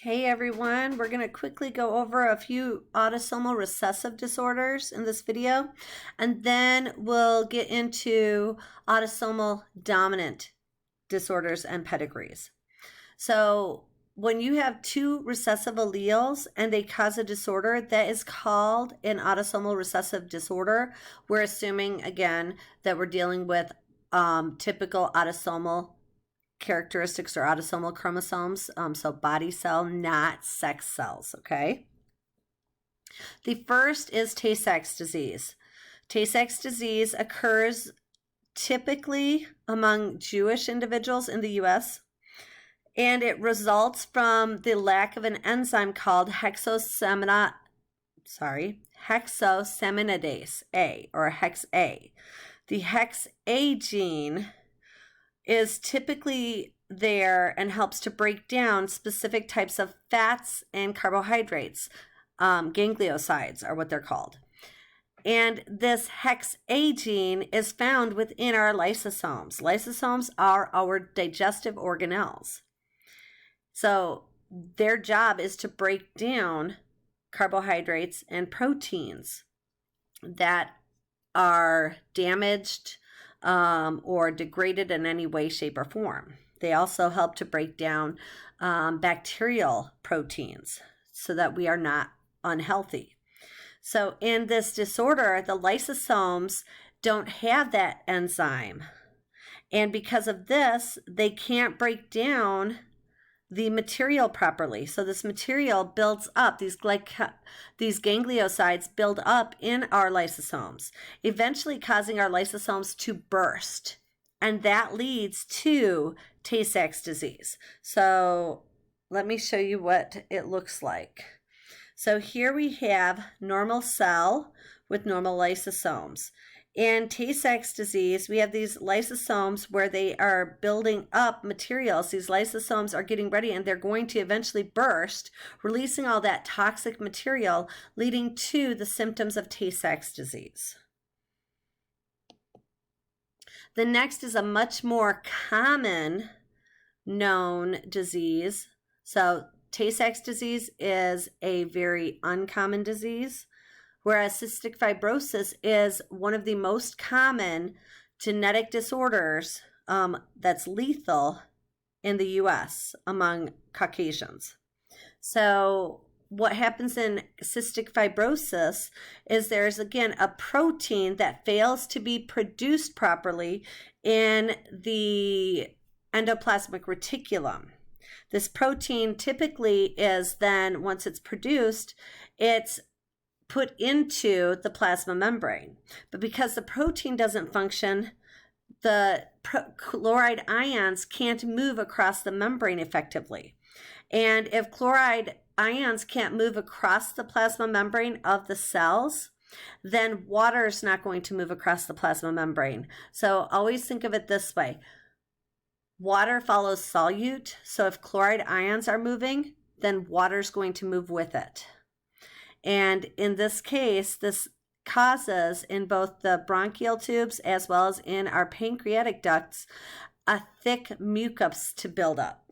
Hey everyone, we're going to quickly go over a few autosomal recessive disorders in this video, and then we'll get into autosomal dominant disorders and pedigrees. So when you have two recessive alleles and they cause a disorder, that is called an autosomal recessive disorder. We're assuming, again, that we're dealing with typical autosomal characteristics or autosomal chromosomes, so body cell, not sex cells, okay? The first is Tay-Sachs disease. Tay-Sachs disease occurs typically among Jewish individuals in the U.S., and it results from the lack of an enzyme called hexosaminidase A, or Hex A. The Hex A gene is typically there and helps to break down specific types of fats and carbohydrates. Gangliosides are what they're called. And this Hex A gene is found within our lysosomes. Lysosomes are our digestive organelles. So their job is to break down carbohydrates and proteins that are damaged or degraded in any way, shape, or form. They also help to break down bacterial proteins so that we are not unhealthy. So in this disorder, the lysosomes don't have that enzyme. And because of this, they can't break down the material properly. So this material builds up, these gangliosides build up in our lysosomes, eventually causing our lysosomes to burst. And that leads to Tay-Sachs disease. So let me show you what it looks like. So here we have normal cell with normal lysosomes. In Tay-Sachs disease, we have these lysosomes where they are building up materials. These lysosomes are getting ready and they're going to eventually burst, releasing all that toxic material, leading to the symptoms of Tay-Sachs disease. The next is a much more common known disease. So Tay-Sachs disease is a very uncommon disease, whereas cystic fibrosis is one of the most common genetic disorders that's lethal in the U.S. among Caucasians. So what happens in cystic fibrosis is there's, again, a protein that fails to be produced properly in the endoplasmic reticulum. This protein typically is then, once it's produced, it's put into the plasma membrane. But because the protein doesn't function, the chloride ions can't move across the membrane effectively. And if chloride ions can't move across the plasma membrane of the cells, then water is not going to move across the plasma membrane. So always think of it this way. Water follows solute. So if chloride ions are moving, then water is going to move with it. And in this case, this causes in both the bronchial tubes as well as in our pancreatic ducts a thick mucus to build up.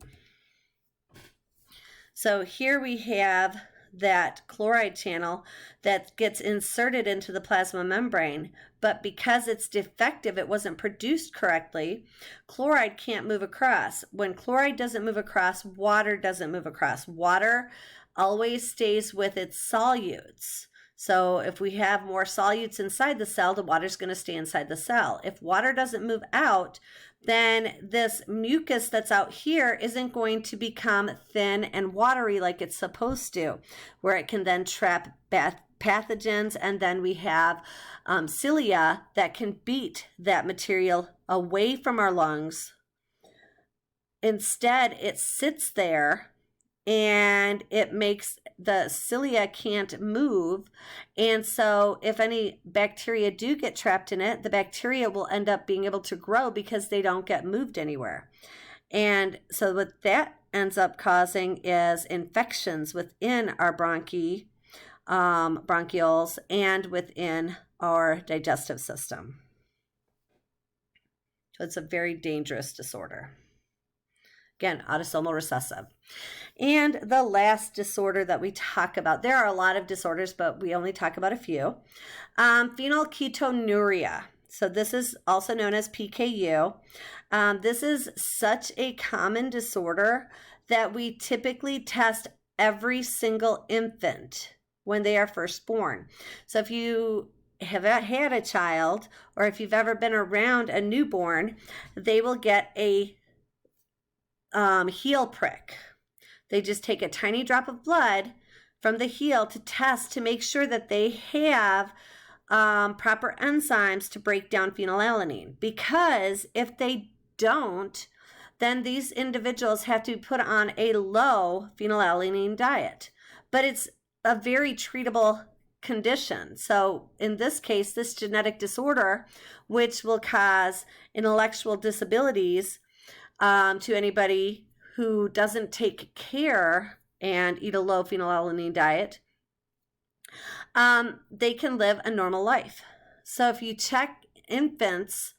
So here we have that chloride channel that gets inserted into the plasma membrane, but because it's defective, it wasn't produced correctly, chloride can't move across. When chloride doesn't move across, water doesn't move across. Water always stays with its solutes. So if we have more solutes inside the cell, the water's going to stay inside the cell. If water doesn't move out, then this mucus that's out here isn't going to become thin and watery like it's supposed to, where it can then trap pathogens, and then we have cilia that can beat that material away from our lungs. Instead, it sits there and it makes the cilia can't move. And so if any bacteria do get trapped in it, the bacteria will end up being able to grow because they don't get moved anywhere. And so what that ends up causing is infections within our bronchioles and within our digestive system. So it's a very dangerous disorder. Again, autosomal recessive. And the last disorder that we talk about, there are a lot of disorders, but we only talk about a few. Phenylketonuria. So this is also known as PKU. This is such a common disorder that we typically test every single infant when they are first born. So if you have had a child, or if you've ever been around a newborn, they will get a heel prick. They just take a tiny drop of blood from the heel to test to make sure that they have proper enzymes to break down phenylalanine. Because if they don't, then these individuals have to be put on a low phenylalanine diet. But it's a very treatable condition. So in this case, this genetic disorder, which will cause intellectual disabilities to anybody who doesn't take care and eat a low phenylalanine diet, they can live a normal life. So if you check infants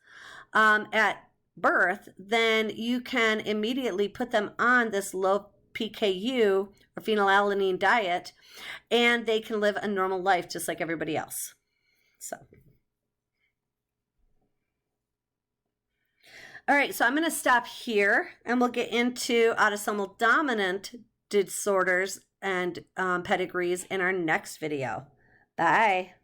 at birth, then you can immediately put them on this low PKU or phenylalanine diet, and they can live a normal life just like everybody else. So, all right, so I'm going to stop here, and we'll get into autosomal dominant disorders and pedigrees in our next video. Bye.